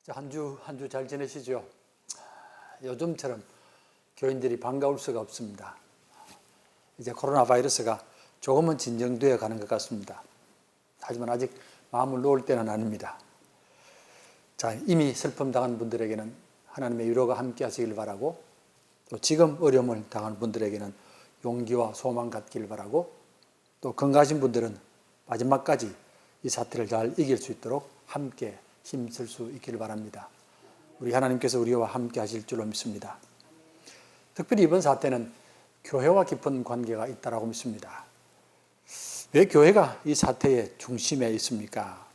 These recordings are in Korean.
한 주 잘 지내시죠? 요즘처럼 교인들이 반가울 수가 없습니다. 이제 코로나 바이러스가 조금은 진정되어 가는 것 같습니다. 하지만 아직 마음을 놓을 때는 아닙니다. 자, 이미 슬픔 당한 분들에게는 하나님의 위로가 함께 하시길 바라고, 또 지금 어려움을 당한 분들에게는 용기와 소망 갖기를 바라고, 또 건강하신 분들은 마지막까지 이 사태를 잘 이길 수 있도록 함께 힘쓸 수 있기를 바랍니다. 우리 하나님께서 우리와 함께 하실 줄로 믿습니다. 특별히 이번 사태는 교회와 깊은 관계가 있다고 믿습니다. 왜 교회가 이 사태의 중심에 있습니까?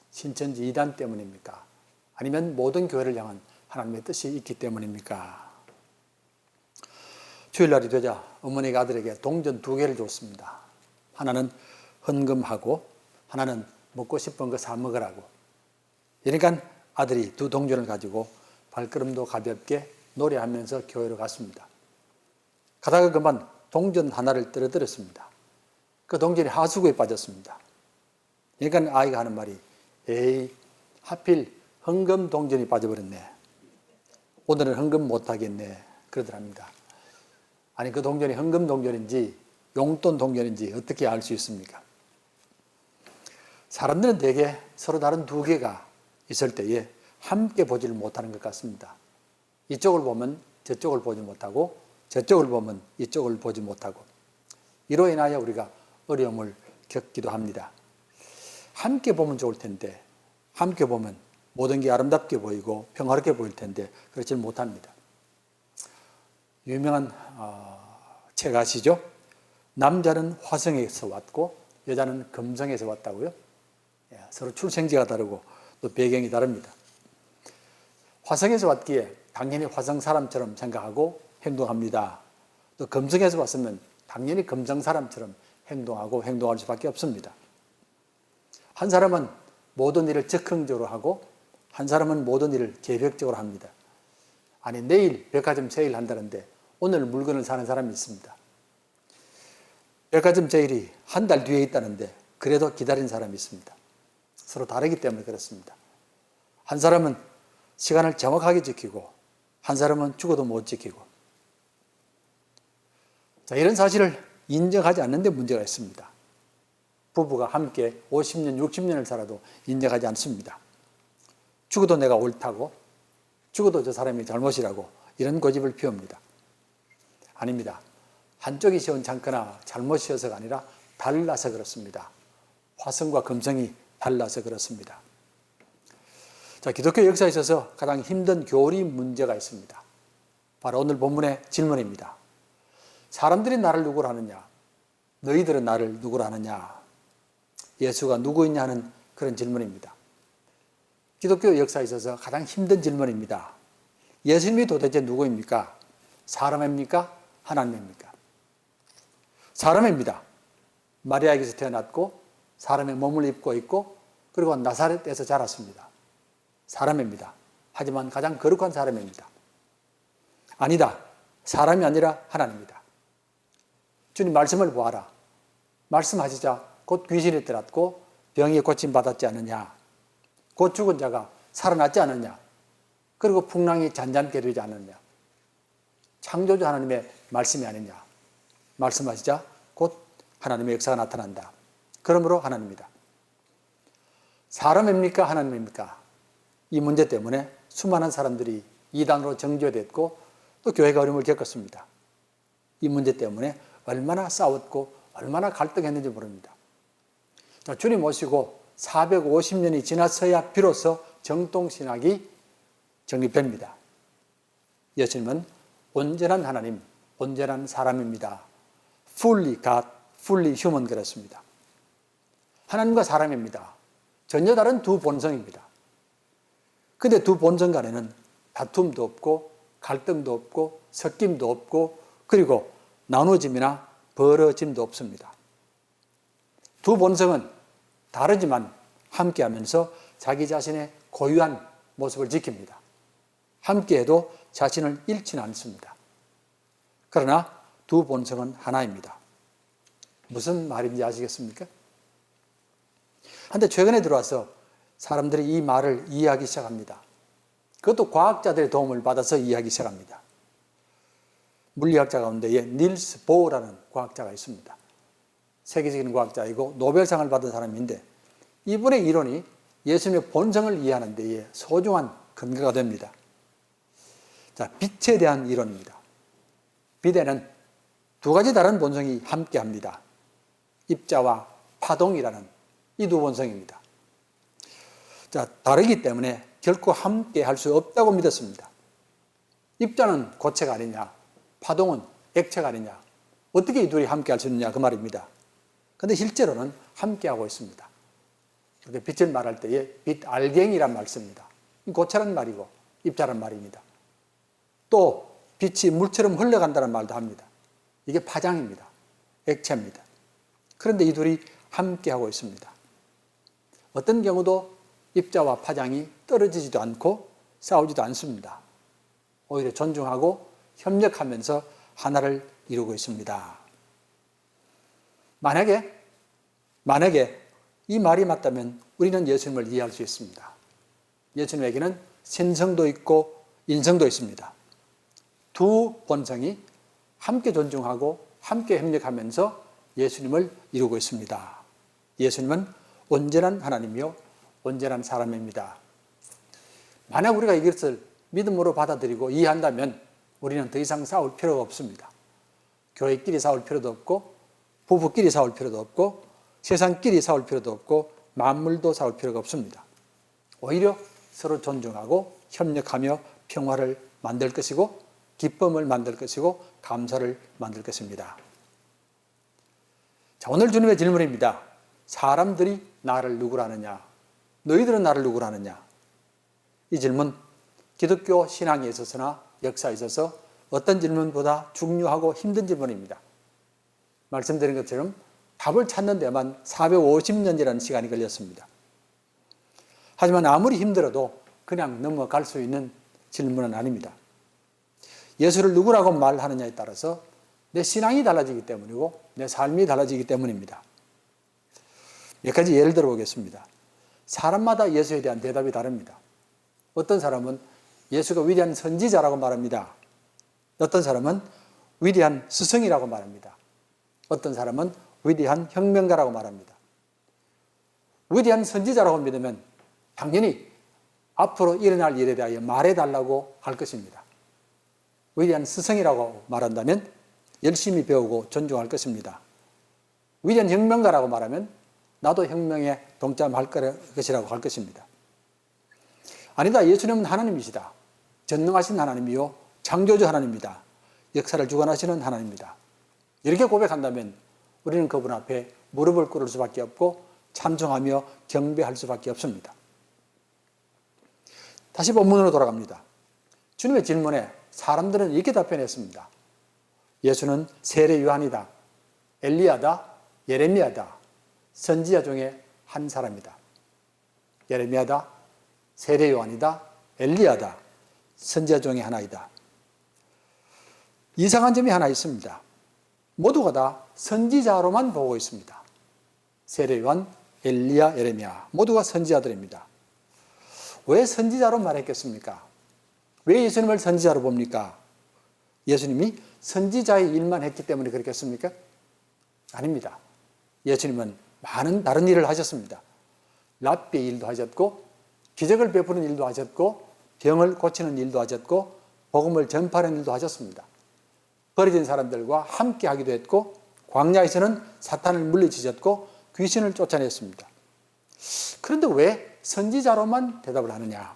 신천지 이단 때문입니까? 아니면 모든 교회를 향한 하나님의 뜻이 있기 때문입니까? 주일날이 되자 어머니가 아들에게 동전 2개를 줬습니다. 하나는 헌금하고 하나는 먹고 싶은 거 사 먹으라고. 그러니까 아들이 2 동전을 가지고 발걸음도 가볍게 노래하면서 교회로 갔습니다. 가다가 그만 동전 하나를 떨어뜨렸습니다. 그 동전이 하수구에 빠졌습니다. 그러니까 아이가 하는 말이, 에이, 하필 헌금 동전이 빠져버렸네. 오늘은 헌금 못하겠네. 그러더랍니다. 아니, 그 동전이 헌금 동전인지 용돈 동전인지 어떻게 알 수 있습니까? 사람들은 대개 서로 다른 2개가 있을 때에 함께 보지를 못하는 것 같습니다. 이쪽을 보면 저쪽을 보지 못하고, 저쪽을 보면 이쪽을 보지 못하고, 이로 인하여 우리가 어려움을 겪기도 합니다. 함께 보면 좋을 텐데, 함께 보면 모든 게 아름답게 보이고 평화롭게 보일 텐데 그렇지 못합니다. 유명한 책 아시죠? 남자는 화성에서 왔고 여자는 금성에서 왔다고요? 서로 출생지가 다르고 또 배경이 다릅니다. 화성에서 왔기에 당연히 화성 사람처럼 생각하고 행동합니다. 또 금성에서 왔으면 당연히 금성 사람처럼 행동하고 행동할 수밖에 없습니다. 한 사람은 모든 일을 즉흥적으로 하고 한 사람은 모든 일을 계획적으로 합니다. 아니, 내일 백화점 세일 한다는데 오늘 물건을 사는 사람이 있습니다. 백화점 세일이 한 달 뒤에 있다는데 그래도 기다린 사람이 있습니다. 서로 다르기 때문에 그렇습니다. 한 사람은 시간을 정확하게 지키고 한 사람은 죽어도 못 지키고. 자, 이런 사실을 인정하지 않는 데 문제가 있습니다. 부부가 함께 50년, 60년을 살아도 인정하지 않습니다. 죽어도 내가 옳다고, 죽어도 저 사람이 잘못이라고 이런 고집을 피웁니다. 아닙니다. 한쪽이 시원찮거나 잘못이어서가 아니라 달라서 그렇습니다. 화성과 금성이 달라서 그렇습니다. 자, 기독교 역사에 있어서 가장 힘든 교리 문제가 있습니다. 바로 오늘 본문의 질문입니다. 사람들이 나를 누구로 하느냐? 너희들은 나를 누구로 하느냐? 예수가 누구이냐 하는 그런 질문입니다. 기독교 역사에 있어서 가장 힘든 질문입니다. 예수님이 도대체 누구입니까? 사람입니까? 하나님입니까? 사람입니다. 마리아에게서 태어났고 사람의 몸을 입고 있고 그리고 나사렛에서 자랐습니다. 사람입니다. 하지만 가장 거룩한 사람입니다. 아니다. 사람이 아니라 하나님입니다. 주님 말씀을 보아라. 말씀하시자 곧 귀신이 들었고 병이 고침받았지 않느냐. 곧 죽은 자가 살아났지 않느냐. 그리고 풍랑이 잔잔케 되지 않느냐. 창조주 하나님의 말씀이 아니냐. 말씀하시자 곧 하나님의 역사가 나타난다. 그러므로 하나님입니다. 사람입니까? 하나님입니까? 이 문제 때문에 수많은 사람들이 이단으로 정죄됐고 또 교회가 어려움을 겪었습니다. 이 문제 때문에 얼마나 싸웠고 얼마나 갈등했는지 모릅니다. 주님 오시고 450년이 지났어야 비로소 정통신학이 정립됩니다. 예수님은 온전한 하나님, 온전한 사람입니다. Fully God, fully human 그렇습니다. 하나님과 사람입니다. 전혀 다른 2 본성입니다. 근데 2 본성 간에는 다툼도 없고 갈등도 없고 섞임도 없고 그리고 나누어짐이나 벌어짐도 없습니다. 2 본성은 다르지만 함께하면서 자기 자신의 고유한 모습을 지킵니다. 함께해도 자신을 잃지는 않습니다. 그러나 2 본성은 하나입니다. 무슨 말인지 아시겠습니까? 한데 최근에 들어와서 사람들이 이 말을 이해하기 시작합니다. 그것도 과학자들의 도움을 받아서 이해하기 시작합니다. 물리학자 가운데에 닐스 보어라는 과학자가 있습니다. 세계적인 과학자이고 노벨상을 받은 사람인데 이분의 이론이 예수님의 본성을 이해하는 데에 소중한 근거가 됩니다. 자, 빛에 대한 이론입니다. 빛에는 두 가지 다른 본성이 함께합니다. 입자와 파동이라는 이 두 본성입니다. 자, 다르기 때문에 결코 함께 할 수 없다고 믿었습니다. 입자는 고체가 아니냐, 파동은 액체가 아니냐, 어떻게 이 둘이 함께 할 수 있느냐 그 말입니다. 그런데 실제로는 함께 하고 있습니다. 이렇게 빛을 말할 때에 빛 알갱이란 말 씁니다. 고체란 말이고 입자란 말입니다. 또 빛이 물처럼 흘러간다는 말도 합니다. 이게 파장입니다. 액체입니다. 그런데 이 둘이 함께 하고 있습니다. 어떤 경우도 입자와 파장이 떨어지지도 않고 싸우지도 않습니다. 오히려 존중하고 협력하면서 하나를 이루고 있습니다. 만약에 이 말이 맞다면 우리는 예수님을 이해할 수 있습니다. 예수님에게는 신성도 있고 인성도 있습니다. 두 본성이 함께 존중하고 함께 협력하면서 예수님을 이루고 있습니다. 예수님은 온전한 하나님이요 온전한 사람입니다. 만약 우리가 이것을 믿음으로 받아들이고 이해한다면 우리는 더 이상 싸울 필요가 없습니다. 교회끼리 싸울 필요도 없고 부부끼리 싸울 필요도 없고 세상끼리 싸울 필요도 없고 만물도 싸울 필요가 없습니다. 오히려 서로 존중하고 협력하며 평화를 만들 것이고 기쁨을 만들 것이고 감사를 만들 것입니다. 자, 오늘 주님의 질문입니다. 사람들이 나를 누구라느냐? 너희들은 나를 누구라느냐? 이 질문 기독교 신앙에 있어서나 역사에 있어서 어떤 질문보다 중요하고 힘든 질문입니다. 말씀드린 것처럼 답을 찾는 데만 450년이라는 시간이 걸렸습니다. 하지만 아무리 힘들어도 그냥 넘어갈 수 있는 질문은 아닙니다. 예수를 누구라고 말하느냐에 따라서 내 신앙이 달라지기 때문이고 내 삶이 달라지기 때문입니다. 몇 가지 예를 들어 보겠습니다. 사람마다 예수에 대한 대답이 다릅니다. 어떤 사람은 예수가 위대한 선지자라고 말합니다. 어떤 사람은 위대한 스승이라고 말합니다. 어떤 사람은 위대한 혁명가라고 말합니다. 위대한 선지자라고 믿으면 당연히 앞으로 일어날 일에 대하여 말해달라고 할 것입니다. 위대한 스승이라고 말한다면 열심히 배우고 존중할 것입니다. 위대한 혁명가라고 말하면 나도 혁명에 동참할 것이라고 할 것입니다. 아니다, 예수님은 하나님이시다. 전능하신 하나님이요 창조주 하나님입니다. 역사를 주관하시는 하나님입니다. 이렇게 고백한다면 우리는 그분 앞에 무릎을 꿇을 수밖에 없고 찬송하며 경배할 수밖에 없습니다. 다시 본문으로 돌아갑니다. 주님의 질문에 사람들은 이렇게 답변했습니다. 예수는 세례 요한이다, 엘리야다, 예레미야다, 선지자 중에 한 사람이다. 예레미야다, 세례 요한이다, 엘리야다, 선지자 중에 하나이다. 이상한 점이 하나 있습니다. 모두가 다 선지자로만 보고 있습니다. 세례 요한, 엘리야, 예레미야 모두가 선지자들입니다. 왜 선지자로 말했겠습니까? 왜 예수님을 선지자로 봅니까? 예수님이 선지자의 일만 했기 때문에 그렇겠습니까? 아닙니다. 예수님은 많은 다른 일을 하셨습니다. 랍비의 일도 하셨고 기적을 베푸는 일도 하셨고 병을 고치는 일도 하셨고 복음을 전파하는 일도 하셨습니다. 버려진 사람들과 함께 하기도 했고 광야에서는 사탄을 물리치셨고 귀신을 쫓아냈습니다. 그런데 왜 선지자로만 대답을 하느냐?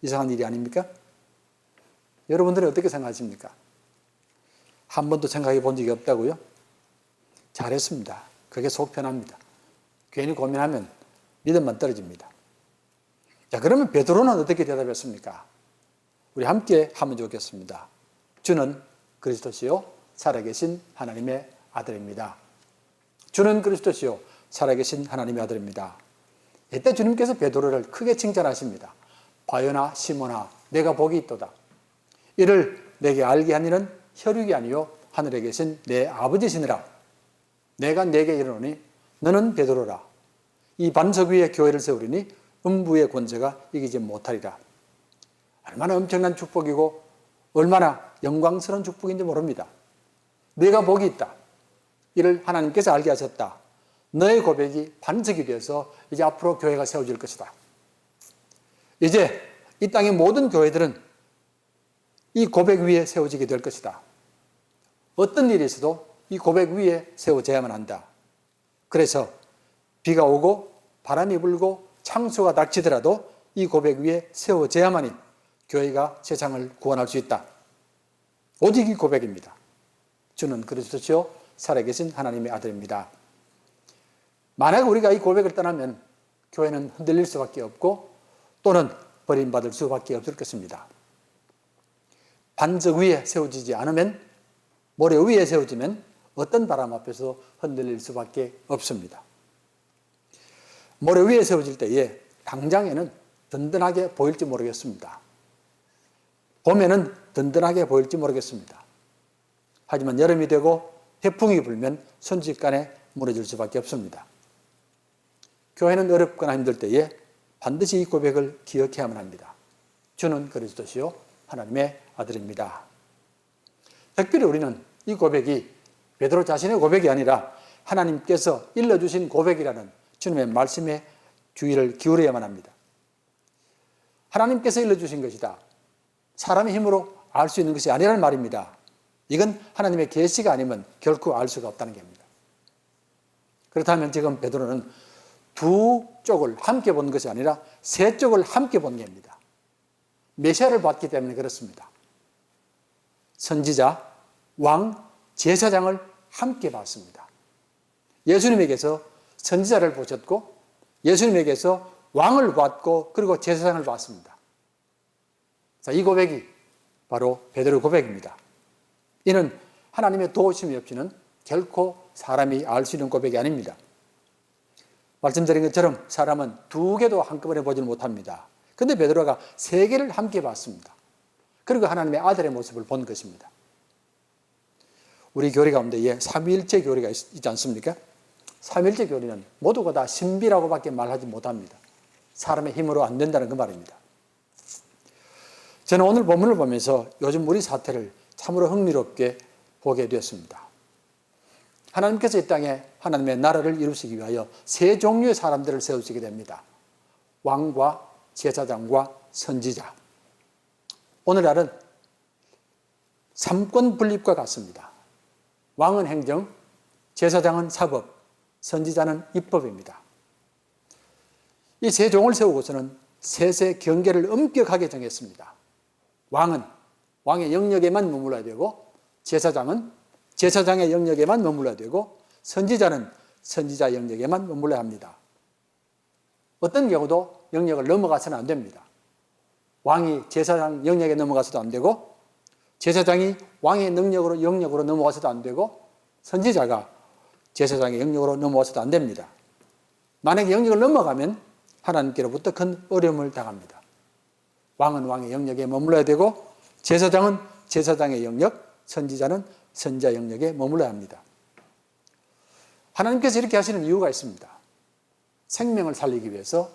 이상한 일이 아닙니까? 여러분들은 어떻게 생각하십니까? 한 번도 생각해 본 적이 없다고요? 잘했습니다. 그게 속 편합니다. 괜히 고민하면 믿음만 떨어집니다. 자, 그러면 베드로는 어떻게 대답했습니까? 우리 함께 하면 좋겠습니다. 주는 그리스도시요 살아계신 하나님의 아들입니다. 주는 그리스도시요 살아계신 하나님의 아들입니다. 이때 주님께서 베드로를 크게 칭찬하십니다. 바요나 시몬아 내가 복이 있도다. 이를 내게 알게 한 이는 혈육이 아니요 하늘에 계신 내 아버지시니라. 내가 내게 이르노니 너는 베드로라. 이 반석 위에 교회를 세우리니 음부의 권세가 이기지 못하리라. 얼마나 엄청난 축복이고 얼마나 영광스러운 축복인지 모릅니다. 네가 복이 있다. 이를 하나님께서 알게 하셨다. 너의 고백이 반석이 되어서 이제 앞으로 교회가 세워질 것이다. 이제 이 땅의 모든 교회들은 이 고백 위에 세워지게 될 것이다. 어떤 일이 있어도 이 고백 위에 세워져야만 한다. 그래서 비가 오고 바람이 불고 창수가 닥치더라도 이 고백 위에 세워져야만이 교회가 세상을 구원할 수 있다. 오직 이 고백입니다. 주는 그리스도시요 살아계신 하나님의 아들입니다. 만약 우리가 이 고백을 떠나면 교회는 흔들릴 수밖에 없고 또는 버림받을 수밖에 없을 것입니다. 반석 위에 세워지지 않으면, 모래 위에 세워지면 어떤 바람 앞에서 흔들릴 수밖에 없습니다. 모래 위에 세워질 때에 당장에는 든든하게 보일지 모르겠습니다. 봄에는 든든하게 보일지 모르겠습니다. 하지만 여름이 되고 태풍이 불면 순식간에 무너질 수밖에 없습니다. 교회는 어렵거나 힘들 때에 반드시 이 고백을 기억해야만 합니다. 주는 그리스도시요 하나님의 아들입니다. 특별히 우리는 이 고백이 베드로 자신의 고백이 아니라 하나님께서 일러주신 고백이라는 주님의 말씀에 주의를 기울여야만 합니다. 하나님께서 일러주신 것이다. 사람의 힘으로 알 수 있는 것이 아니라는 말입니다. 이건 하나님의 계시가 아니면 결코 알 수가 없다는 겁니다. 그렇다면 지금 베드로는 두 쪽을 함께 본 것이 아니라 세 쪽을 함께 본 겁니다. 메시아를 봤기 때문에 그렇습니다. 선지자, 왕, 제사장을 함께 봤습니다. 예수님에게서 선지자를 보셨고 예수님에게서 왕을 봤고 그리고 제사장을 봤습니다. 자, 이 고백이 바로 베드로 고백입니다. 이는 하나님의 도우심이 없이는 결코 사람이 알 수 있는 고백이 아닙니다. 말씀드린 것처럼 사람은 두 개도 한꺼번에 보지 못합니다. 그런데 베드로가 세 개를 함께 봤습니다. 그리고 하나님의 아들의 모습을 본 것입니다. 우리 교리 가운데 삼위일체 교리가 있지 않습니까? 삼위일체 교리는 모두가 다 신비라고밖에 말하지 못합니다. 사람의 힘으로 안 된다는 그 말입니다. 저는 오늘 본문을 보면서 요즘 우리 사태를 참으로 흥미롭게 보게 되었습니다. 하나님께서 이 땅에 하나님의 나라를 이루시기 위하여 세 종류의 사람들을 세우시게 됩니다. 왕과 제사장과 선지자. 오늘날은 삼권 분립과 같습니다. 왕은 행정, 제사장은 사법, 선지자는 입법입니다. 이 세 종을 세우고서는 셋의 경계를 엄격하게 정했습니다. 왕은 왕의 영역에만 머물러야 되고, 제사장은 제사장의 영역에만 머물러야 되고, 선지자는 선지자 영역에만 머물러야 합니다. 어떤 경우도 영역을 넘어가서는 안 됩니다. 왕이 제사장 영역에 넘어가서도 안 되고, 제사장이 왕의 영역으로 넘어가서도 안 되고, 선지자가 제사장의 영역으로 넘어가서도 안 됩니다. 만약에 영역을 넘어가면 하나님께로부터 큰 어려움을 당합니다. 왕은 왕의 영역에 머물러야 되고, 제사장은 제사장의 영역, 선지자는 선지자 영역에 머물러야 합니다. 하나님께서 이렇게 하시는 이유가 있습니다. 생명을 살리기 위해서,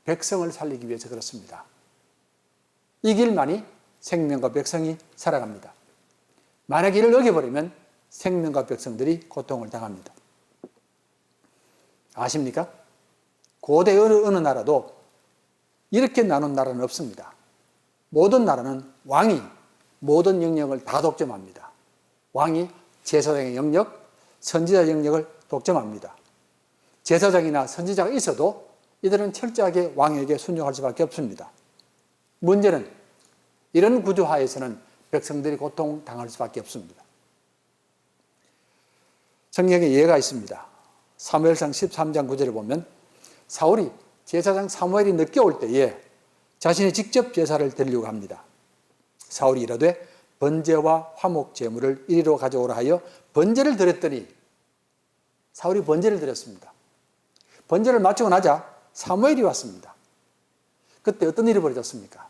백성을 살리기 위해서 그렇습니다. 이 길만이 생명과 백성이 살아갑니다. 만약 이를 어겨버리면 생명과 백성들이 고통을 당합니다. 아십니까? 고대 어느 나라도 이렇게 나눈 나라는 없습니다. 모든 나라는 왕이 모든 영역을 다 독점합니다. 왕이 제사장의 영역, 선지자 영역을 독점합니다. 제사장이나 선지자가 있어도 이들은 철저하게 왕에게 순종할 수밖에 없습니다. 문제는 이런 구조 하에서는 백성들이 고통당할 수밖에 없습니다. 성경에 예가 있습니다. 사무엘상 13장 9절에 보면 사울이 제사장 사무엘이 늦게 올 때에 자신이 직접 제사를 드리려고 합니다. 사울이 이르되 번제와 화목 제물을 이리로 가져오라 하여 번제를 드렸더니, 사울이 번제를 드렸습니다. 번제를 마치고 나자 사무엘이 왔습니다. 그때 어떤 일이 벌어졌습니까?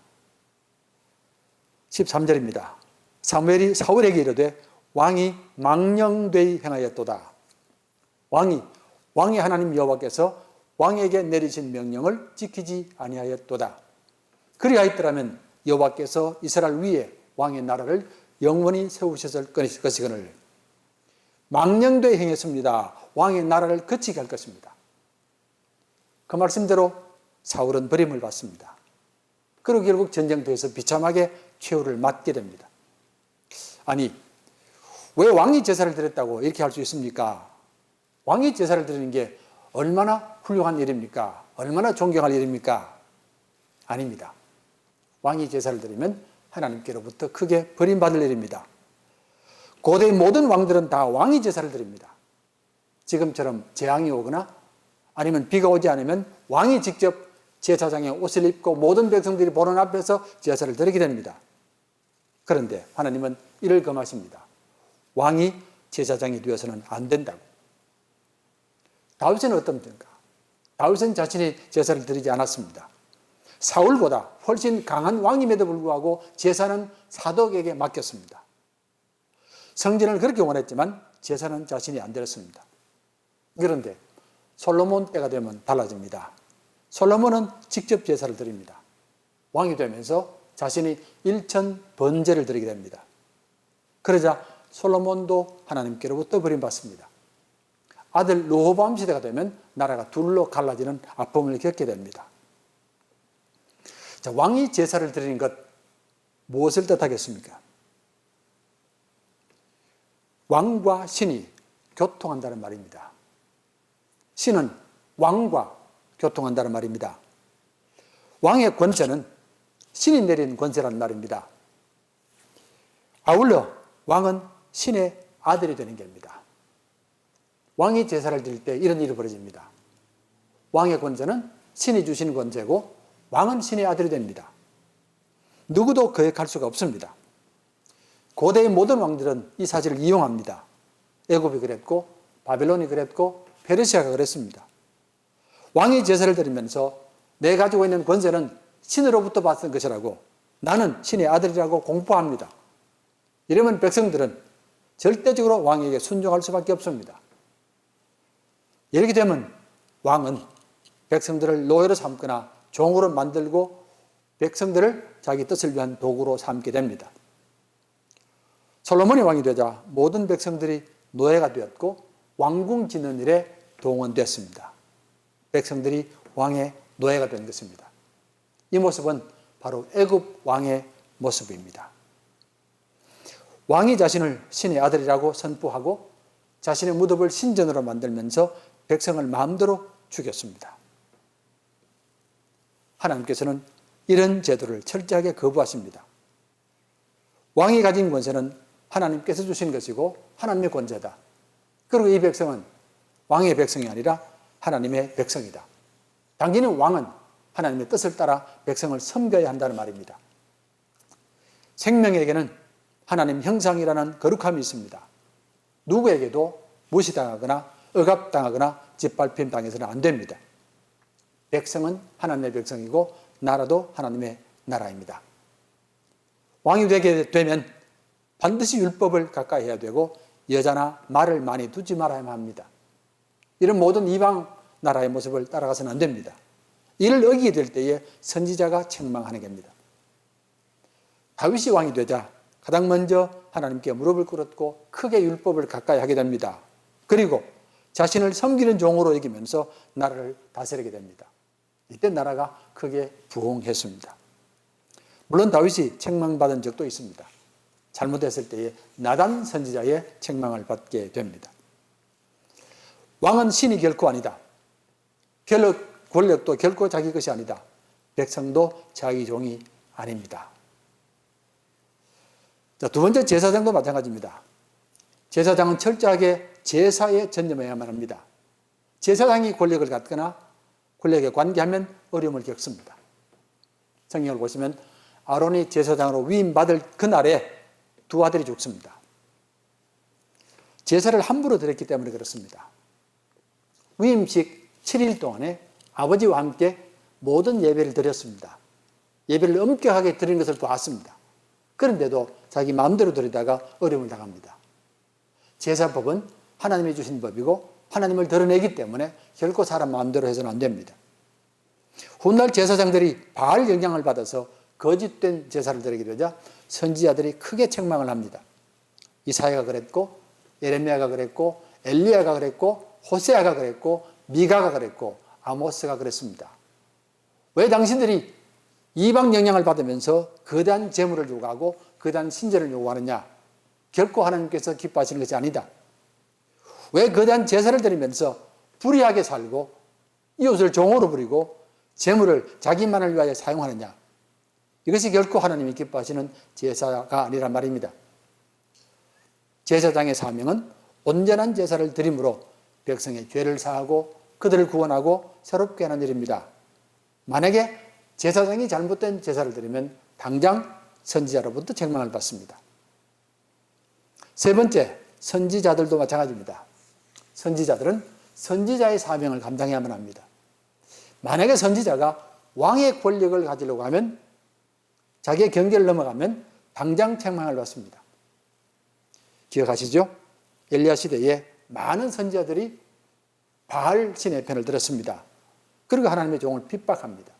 13절입니다. 사무엘이 사울에게 이르되 왕이 망령되이 행하였도다. 왕의 하나님 여호와께서 왕에게 내리신 명령을 지키지 아니하였도다. 그리하였더라면 여호와께서 이스라엘 위에 왕의 나라를 영원히 세우셨을 것이거늘 망령되이 행했습니다. 왕의 나라를 거치게 할 것입니다. 그 말씀대로 사울은 버림을 받습니다. 그리고 결국 전쟁터에서 비참하게 최후를 맞게 됩니다. 아니, 왜 왕이 제사를 드렸다고 이렇게 할 수 있습니까? 왕이 제사를 드리는 게 얼마나 훌륭한 일입니까? 얼마나 존경할 일입니까? 아닙니다. 왕이 제사를 드리면 하나님께로부터 크게 버림받을 일입니다. 고대의 모든 왕들은 다 왕이 제사를 드립니다. 지금처럼 재앙이 오거나 아니면 비가 오지 않으면 왕이 직접 제사장의 옷을 입고 모든 백성들이 보는 앞에서 제사를 드리게 됩니다. 그런데 하나님은 이를 금하십니다. 왕이 제사장이 되어서는 안 된다고. 다윗은 어떻습니까? 다윗은 자신이 제사를 드리지 않았습니다. 사울보다 훨씬 강한 왕임에도 불구하고 제사는 사독에게 맡겼습니다. 성전을 그렇게 원했지만 제사는 자신이 안 드렸습니다. 그런데 솔로몬 때가 되면 달라집니다. 솔로몬은 직접 제사를 드립니다. 왕이 되면서 자신이 일천 번제를 드리게 됩니다. 그러자 솔로몬도 하나님께로부터 버림받습니다. 아들 르호보암 시대가 되면 나라가 둘로 갈라지는 아픔을 겪게 됩니다. 자, 왕이 제사를 드리는 것 무엇을 뜻하겠습니까? 왕과 신이 교통한다는 말입니다. 신은 왕과 교통한다는 말입니다. 왕의 권세는 신이 내린 권세란 말입니다. 아울러 왕은 신의 아들이 되는 겁니다. 왕이 제사를 드릴 때 이런 일이 벌어집니다. 왕의 권세는 신이 주신 권세고 왕은 신의 아들이 됩니다. 누구도 거역할 수가 없습니다. 고대의 모든 왕들은 이 사실을 이용합니다. 애굽이 그랬고 바벨론이 그랬고 페르시아가 그랬습니다. 왕이 제사를 드리면서 내 가지고 있는 권세는 신으로부터 받은 것이라고 나는 신의 아들이라고 공포합니다. 이러면 백성들은 절대적으로 왕에게 순종할 수밖에 없습니다. 이렇게 되면 왕은 백성들을 노예로 삼거나 종으로 만들고 백성들을 자기 뜻을 위한 도구로 삼게 됩니다. 솔로몬이 왕이 되자 모든 백성들이 노예가 되었고 왕궁 짓는 일에 동원됐습니다. 백성들이 왕의 노예가 된 것입니다. 이 모습은 바로 애굽 왕의 모습입니다. 왕이 자신을 신의 아들이라고 선포하고 자신의 무덤을 신전으로 만들면서 백성을 마음대로 죽였습니다. 하나님께서는 이런 제도를 철저하게 거부하십니다. 왕이 가진 권세는 하나님께서 주신 것이고 하나님의 권세다. 그리고 이 백성은 왕의 백성이 아니라 하나님의 백성이다. 당연히 왕은 하나님의 뜻을 따라 백성을 섬겨야 한다는 말입니다. 생명에게는 하나님 형상이라는 거룩함이 있습니다. 누구에게도 무시당하거나 억압당하거나 짓밟힘 당해서는 안 됩니다. 백성은 하나님의 백성이고 나라도 하나님의 나라입니다. 왕이 되게 되면 반드시 율법을 가까이 해야 되고 여자나 말을 많이 두지 말아야 합니다. 이런 모든 이방 나라의 모습을 따라가서는 안 됩니다. 이를 어기게 될 때에 선지자가 책망하는 겁니다. 다윗이 왕이 되자 가장 먼저 하나님께 무릎을 꿇었고 크게 율법을 가까이 하게 됩니다. 그리고 자신을 섬기는 종으로 여기면서 나라를 다스리게 됩니다. 이때 나라가 크게 부흥했습니다. 물론 다윗이 책망받은 적도 있습니다. 잘못했을 때에 나단 선지자의 책망을 받게 됩니다. 왕은 신이 결코 아니다. 권력도 결코 자기 것이 아니다. 백성도 자기 종이 아닙니다. 자, 두 번째 제사장도 마찬가지입니다. 제사장은 철저하게 제사에 전념해야만 합니다. 제사장이 권력을 갖거나 권력에 관계하면 어려움을 겪습니다. 성경을 보시면 아론이 제사장으로 위임받을 그날에 두 아들이 죽습니다. 제사를 함부로 드렸기 때문에 그렇습니다. 위임식 7일 동안에 아버지와 함께 모든 예배를 드렸습니다. 예배를 엄격하게 드리는 것을 보았습니다. 그런데도 자기 마음대로 드리다가 어려움을 당합니다. 제사법은 하나님이 주신 법이고 하나님을 드러내기 때문에 결코 사람 마음대로 해서는 안 됩니다. 훗날 제사장들이 바알 영향을 받아서 거짓된 제사를 드리게 되자 선지자들이 크게 책망을 합니다. 이사야가 그랬고, 예레미야가 그랬고, 엘리야가 그랬고, 호세아가 그랬고, 미가가 그랬고, 아모스가 그랬습니다. 왜 당신들이 이방 영향을 받으면서 거대한 재물을 요구하고 거대한 신전을 요구하느냐? 결코 하나님께서 기뻐하시는 것이 아니다. 왜 거대한 제사를 드리면서 불의하게 살고 이웃을 종으로 부리고 재물을 자기만을 위하여 사용하느냐? 이것이 결코 하나님이 기뻐하시는 제사가 아니란 말입니다. 제사장의 사명은 온전한 제사를 드림으로 백성의 죄를 사하고 그들을 구원하고 새롭게 하는 일입니다. 만약에 제사장이 잘못된 제사를 드리면 당장 선지자로부터 책망을 받습니다. 세 번째, 선지자들도 마찬가지입니다. 선지자들은 선지자의 사명을 감당해야만 합니다. 만약에 선지자가 왕의 권력을 가지려고 하면, 자기의 경계를 넘어가면 당장 책망을 받습니다. 기억하시죠? 엘리야 시대에 많은 선지자들이 바알 신의 편을 들었습니다. 그리고 하나님의 종을 핍박합니다.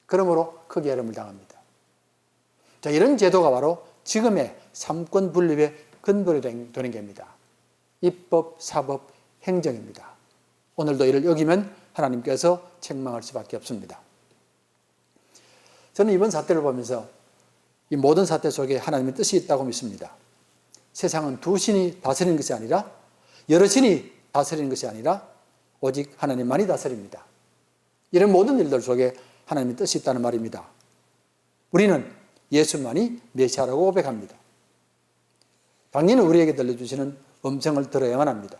그러므로 크게 어려움을 당합니다. 자, 이런 제도가 바로 지금의 삼권 분립의 근본이 되는 겁니다. 입법, 사법, 행정입니다. 오늘도 이를 어기면 하나님께서 책망할 수밖에 없습니다. 저는 이번 사태를 보면서 이 모든 사태 속에 하나님의 뜻이 있다고 믿습니다. 세상은 두 신이 다스리는 것이 아니라, 여러 신이 다스리는 것이 아니라 오직 하나님만이 다스립니다. 이런 모든 일들 속에 하나님의 뜻이 있다는 말입니다. 우리는 예수만이 메시아라고 고백합니다. 당연히 우리에게 들려주시는 음성을 들어야만 합니다.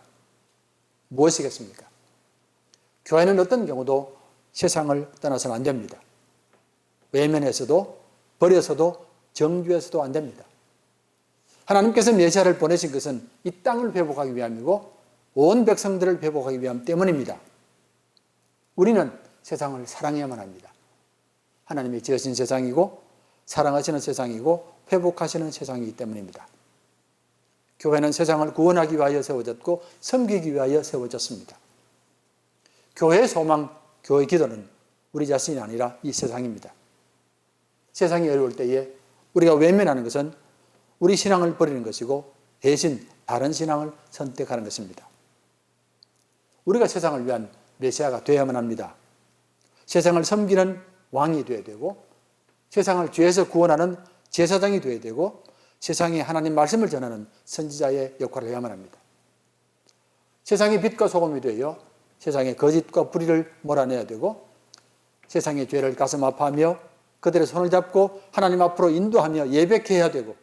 무엇이겠습니까? 교회는 어떤 경우도 세상을 떠나서는 안 됩니다. 외면해서도, 버려서도, 정죄해서도 안 됩니다. 하나님께서 메시아를 보내신 것은 이 땅을 회복하기 위함이고 온 백성들을 회복하기 위함 때문입니다. 우리는 세상을 사랑해야만 합니다. 하나님이 지으신 세상이고 사랑하시는 세상이고 회복하시는 세상이기 때문입니다. 교회는 세상을 구원하기 위하여 세워졌고 섬기기 위하여 세워졌습니다. 교회의 소망, 교회의 기도는 우리 자신이 아니라 이 세상입니다. 세상이 어려울 때에 우리가 외면하는 것은 우리 신앙을 버리는 것이고 대신 다른 신앙을 선택하는 것입니다. 우리가 세상을 위한 메시아가 되어야만 합니다. 세상을 섬기는 왕이 되어야 되고 세상을 죄에서 구원하는 제사장이 되어야 되고 세상에 하나님 말씀을 전하는 선지자의 역할을 해야만 합니다. 세상의 빛과 소금이 되어 세상의 거짓과 불의를 몰아내야 되고 세상의 죄를 가슴 아파하며 그들의 손을 잡고 하나님 앞으로 인도하며 예배케 해야 되고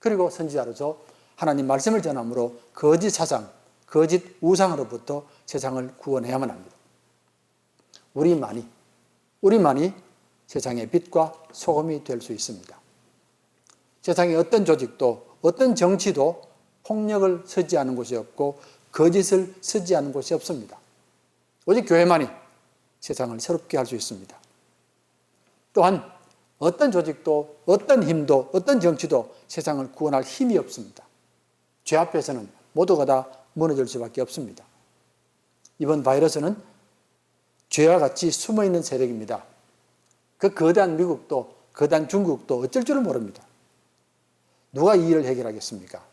그리고 선지자로서 하나님 말씀을 전함으로 거짓 사상, 거짓 우상으로부터 세상을 구원해야만 합니다. 우리만이 세상의 빛과 소금이 될 수 있습니다. 세상의 어떤 조직도 어떤 정치도 폭력을 쓰지 않은 곳이 없고 거짓을 쓰지 않은 곳이 없습니다. 오직 교회만이 세상을 새롭게 할 수 있습니다. 또한 어떤 조직도 어떤 힘도 어떤 정치도 세상을 구원할 힘이 없습니다. 죄 앞에서는 모두가 다 무너질 수밖에 없습니다. 이번 바이러스는 죄와 같이 숨어있는 세력입니다. 그 거대한 미국도 거대한 중국도 어쩔 줄을 모릅니다. 누가 이 일을 해결하겠습니까?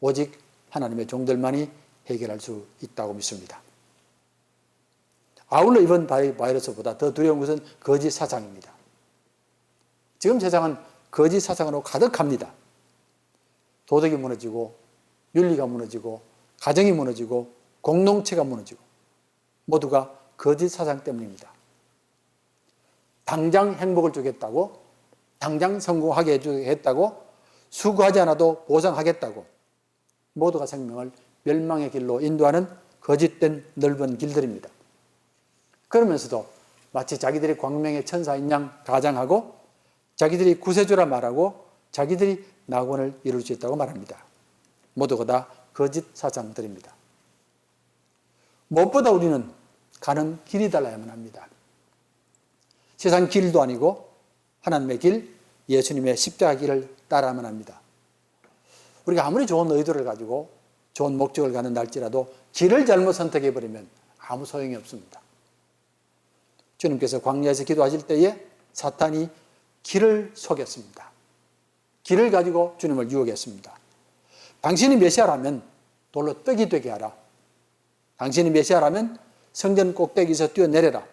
오직 하나님의 종들만이 해결할 수 있다고 믿습니다. 아울러 이번 바이러스보다 더 두려운 것은 거짓 사상입니다. 지금 세상은 거짓 사상으로 가득합니다. 도덕이 무너지고 윤리가 무너지고 가정이 무너지고 공동체가 무너지고 모두가 거짓 사상 때문입니다. 당장 행복을 주겠다고, 당장 성공하게 해주겠다고, 수고하지 않아도 보상하겠다고 모두가 생명을 멸망의 길로 인도하는 거짓된 넓은 길들입니다. 그러면서도 마치 자기들이 광명의 천사인 양 가장하고 자기들이 구세주라 말하고 자기들이 낙원을 이룰 수 있다고 말합니다. 모두가 다 거짓 사상들입니다. 무엇보다 우리는 가는 길이 달라야만 합니다. 세상 길도 아니고 하나님의 길, 예수님의 십자가 길을 따라야만 합니다. 우리가 아무리 좋은 의도를 가지고 좋은 목적을 가는 날지라도 길을 잘못 선택해버리면 아무 소용이 없습니다. 주님께서 광야에서 기도하실 때에 사탄이 길을 속였습니다. 길을 가지고 주님을 유혹했습니다. 당신이 메시아라면 돌로 떡이 되게 하라. 당신이 메시아라면 성전 꼭대기에서 뛰어내려라.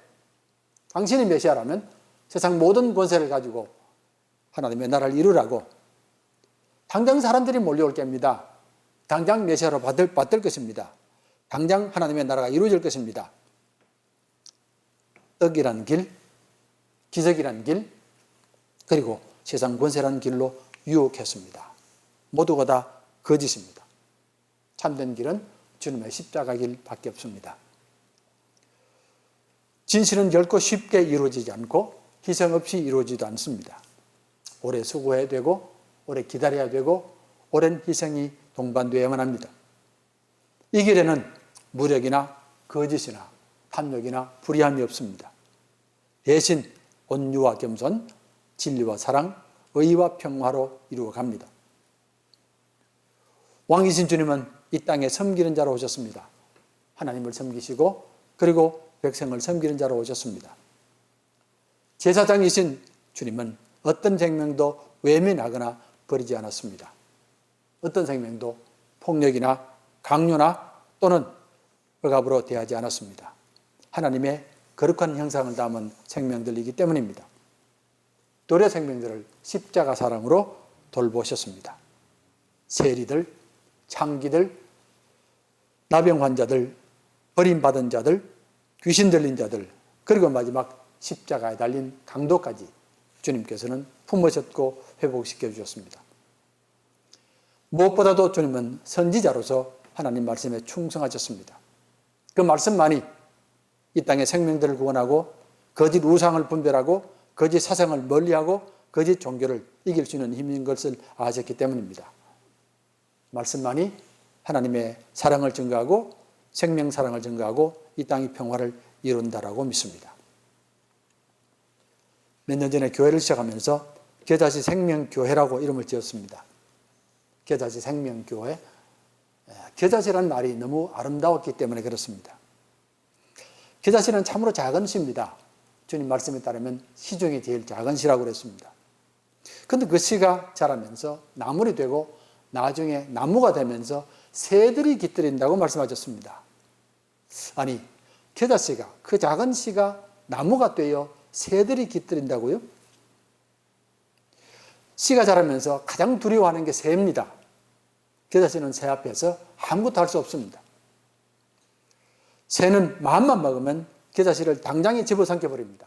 당신이 메시아라면 세상 모든 권세를 가지고 하나님의 나라를 이루라고. 당장 사람들이 몰려올 겁니다. 당장 메시아로 받을 것입니다. 당장 하나님의 나라가 이루어질 것입니다. 떡이라는 길, 기적이라는 길, 그리고 세상 권세라는 길로 유혹했습니다. 모두가 다 거짓입니다. 참된 길은 주님의 십자가 길밖에 없습니다. 진실은 결코 쉽게 이루어지지 않고 희생 없이 이루어지지도 않습니다. 오래 수고해야 되고 오래 기다려야 되고 오랜 희생이 동반되어야만 합니다. 이 길에는 무력이나 거짓이나 탐욕이나 불의함이 없습니다. 대신 온유와 겸손, 진리와 사랑, 의와 평화로 이루어갑니다. 왕이신 주님은 이 땅에 섬기는 자로 오셨습니다. 하나님을 섬기시고 그리고 백성을 섬기는 자로 오셨습니다. 제사장이신 주님은 어떤 생명도 외면하거나 버리지 않았습니다. 어떤 생명도 폭력이나 강요나 또는 억압으로 대하지 않았습니다. 하나님의 거룩한 형상을 담은 생명들이기 때문입니다. 도래 생명들을 십자가 사랑으로 돌보셨습니다. 세리들, 창기들, 나병 환자들, 버림받은 자들, 귀신 들린 자들, 그리고 마지막 십자가에 달린 강도까지 주님께서는 품으셨고 회복시켜 주셨습니다. 무엇보다도 주님은 선지자로서 하나님 말씀에 충성하셨습니다. 그 말씀만이 이 땅의 생명들을 구원하고 거짓 우상을 분별하고 거짓 사상을 멀리하고 거짓 종교를 이길 수 있는 힘인 것을 아셨기 때문입니다. 말씀만이 하나님의 사랑을 증거하고 생명 사랑을 증거하고 이 땅의 평화를 이룬다라고 믿습니다. 몇 년 전에 교회를 시작하면서 겨자씨 생명교회라고 이름을 지었습니다. 겨자씨 생명교회. 겨자씨라는 말이 너무 아름다웠기 때문에 그렇습니다. 겨자씨는 참으로 작은 씨입니다. 주님 말씀에 따르면 씨 중에 제일 작은 씨라고 그랬습니다. 그런데 그 씨가 자라면서 나물이 되고 나중에 나무가 되면서 새들이 깃들인다고 말씀하셨습니다. 아니, 겨자씨가, 그 작은 씨가 나무가 되어 새들이 깃들인다고요? 씨가 자라면서 가장 두려워하는 게 새입니다. 겨자씨는 새 앞에서 아무것도 할 수 없습니다. 새는 마음만 먹으면 겨자씨를 당장에 집어삼켜 버립니다.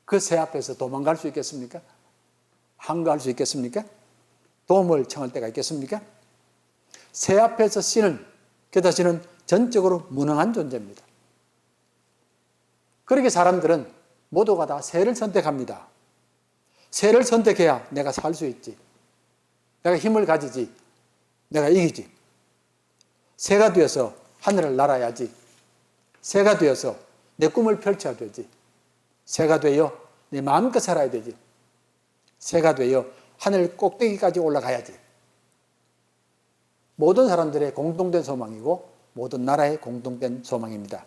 그 새 앞에서 도망갈 수 있겠습니까? 항거할 수 있겠습니까? 도움을 청할 때가 있겠습니까? 새 앞에서 씨는, 겨자씨는 전적으로 무능한 존재입니다. 그렇게 사람들은 모두가 다 새를 선택합니다. 새를 선택해야 내가 살 수 있지. 내가 힘을 가지지. 내가 이기지. 새가 되어서 하늘을 날아야지. 새가 되어서 내 꿈을 펼쳐야 되지. 새가 되어 내 마음껏 살아야 되지. 새가 되어 하늘 꼭대기까지 올라가야지. 모든 사람들의 공동된 소망이고 모든 나라의 공동된 소망입니다.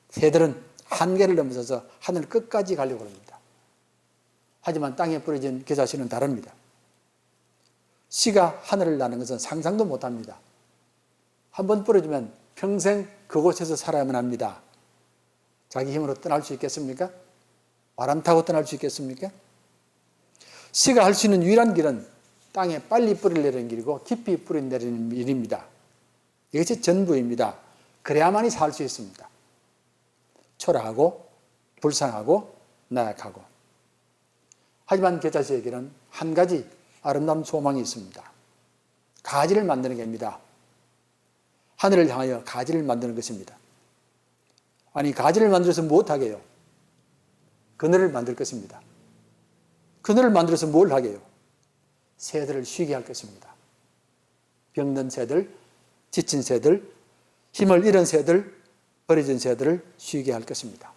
새들은 한계를 넘어서서 하늘 끝까지 가려고 합니다. 하지만 땅에 뿌려진 겨자씨는 다릅니다. 씨가 하늘을 나는 것은 상상도 못합니다. 한번 뿌려주면 평생 그곳에서 살아야만 합니다. 자기 힘으로 떠날 수 있겠습니까? 바람 타고 떠날 수 있겠습니까? 씨가 할 수 있는 유일한 길은 땅에 빨리 뿌리를 내리는 길이고 깊이 뿌리를 내리는 일입니다. 이것이 전부입니다. 그래야만이 살 수 있습니다. 초라하고 불쌍하고 나약하고. 하지만 겨자씨에게는 한 가지 아름다운 소망이 있습니다. 가지를 만드는 겁니다. 하늘을 향하여 가지를 만드는 것입니다. 아니, 가지를 만들어서 무엇하게 해요? 그늘을 만들 것입니다. 그늘을 만들어서 뭘 하게 해요? 새들을 쉬게 할 것입니다. 병든 새들, 지친 새들, 힘을 잃은 새들, 버려진 새들을 쉬게 할 것입니다.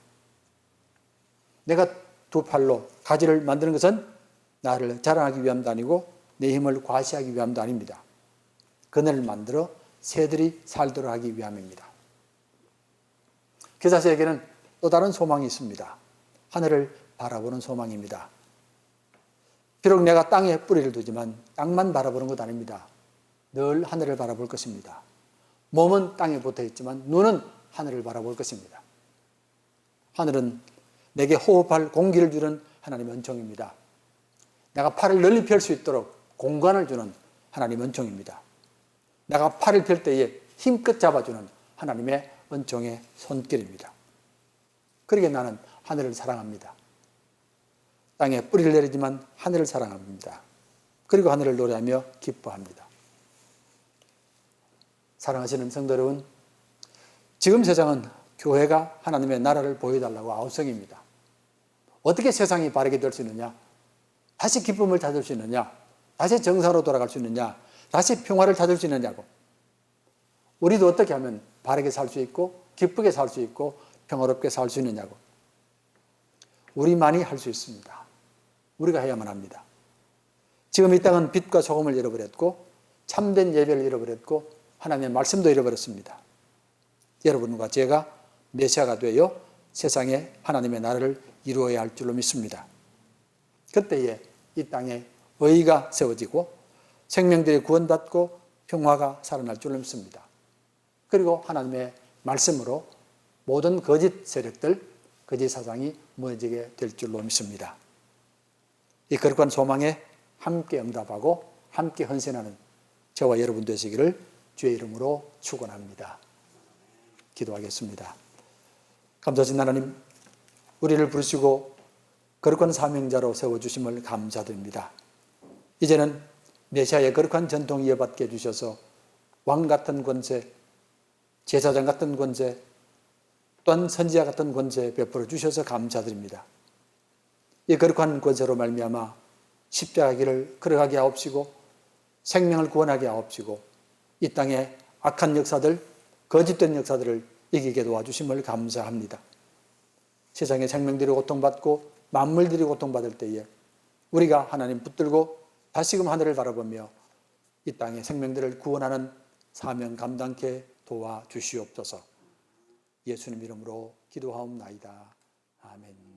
내가 두 팔로 가지를 만드는 것은 나를 자랑하기 위함도 아니고 내 힘을 과시하기 위함도 아닙니다. 그늘을 만들어 새들이 살도록 하기 위함입니다. 겨자씨에게는 또 다른 소망이 있습니다. 하늘을 바라보는 소망입니다. 비록 내가 땅에 뿌리를 두지만 땅만 바라보는 것 아닙니다. 늘 하늘을 바라볼 것입니다. 몸은 땅에 붙어 있지만 눈은 하늘을 바라볼 것입니다. 하늘은 내게 호흡할 공기를 주는 하나님의 은총입니다. 내가 팔을 널리 펼 수 있도록 공간을 주는 하나님의 은총입니다. 내가 팔을 펼 때에 힘껏 잡아주는 하나님의 은총의 손길입니다. 그러기에 나는 하늘을 사랑합니다. 땅에 뿌리를 내리지만 하늘을 사랑합니다. 그리고 하늘을 노래하며 기뻐합니다. 사랑하시는 성도 여러분, 지금 세상은 교회가 하나님의 나라를 보여달라고 아우성입니다. 어떻게 세상이 바르게 될 수 있느냐? 다시 기쁨을 찾을 수 있느냐? 다시 정상으로 돌아갈 수 있느냐? 다시 평화를 찾을 수 있느냐고. 우리도 어떻게 하면 바르게 살 수 있고 기쁘게 살 수 있고 평화롭게 살 수 있느냐고. 우리만이 할 수 있습니다. 우리가 해야만 합니다. 지금 이 땅은 빛과 소금을 잃어버렸고 참된 예배를 잃어버렸고 하나님의 말씀도 잃어버렸습니다. 여러분과 제가 메시아가 되어 세상에 하나님의 나라를 이루어야 할 줄로 믿습니다. 그때에 이 땅에 의가 세워지고 생명들이 구원받고 평화가 살아날 줄로 믿습니다. 그리고 하나님의 말씀으로 모든 거짓 세력들, 거짓 사상이 무너지게 될 줄로 믿습니다. 이 거룩한 소망에 함께 응답하고 함께 헌신하는 저와 여러분 되시기를 주의 이름으로 축원합니다. 기도하겠습니다. 감사하신 하나님, 우리를 부르시고 거룩한 사명자로 세워주심을 감사드립니다. 이제는 메시아의 거룩한 전통 이어받게 해주셔서 왕 같은 권세, 제사장 같은 권세, 또한 선지자 같은 권세 베풀어 주셔서 감사드립니다. 이 거룩한 권세로 말미암아 십자가 길을 걸어가게 하옵시고 생명을 구원하게 하옵시고 이 땅의 악한 역사들, 거짓된 역사들을 이기게 도와주심을 감사합니다. 세상의 생명들이 고통받고 만물들이 고통받을 때에 우리가 하나님 붙들고 다시금 하늘을 바라보며 이 땅의 생명들을 구원하는 사명 감당케 도와주시옵소서. 예수님 이름으로 기도하옵나이다. 아멘.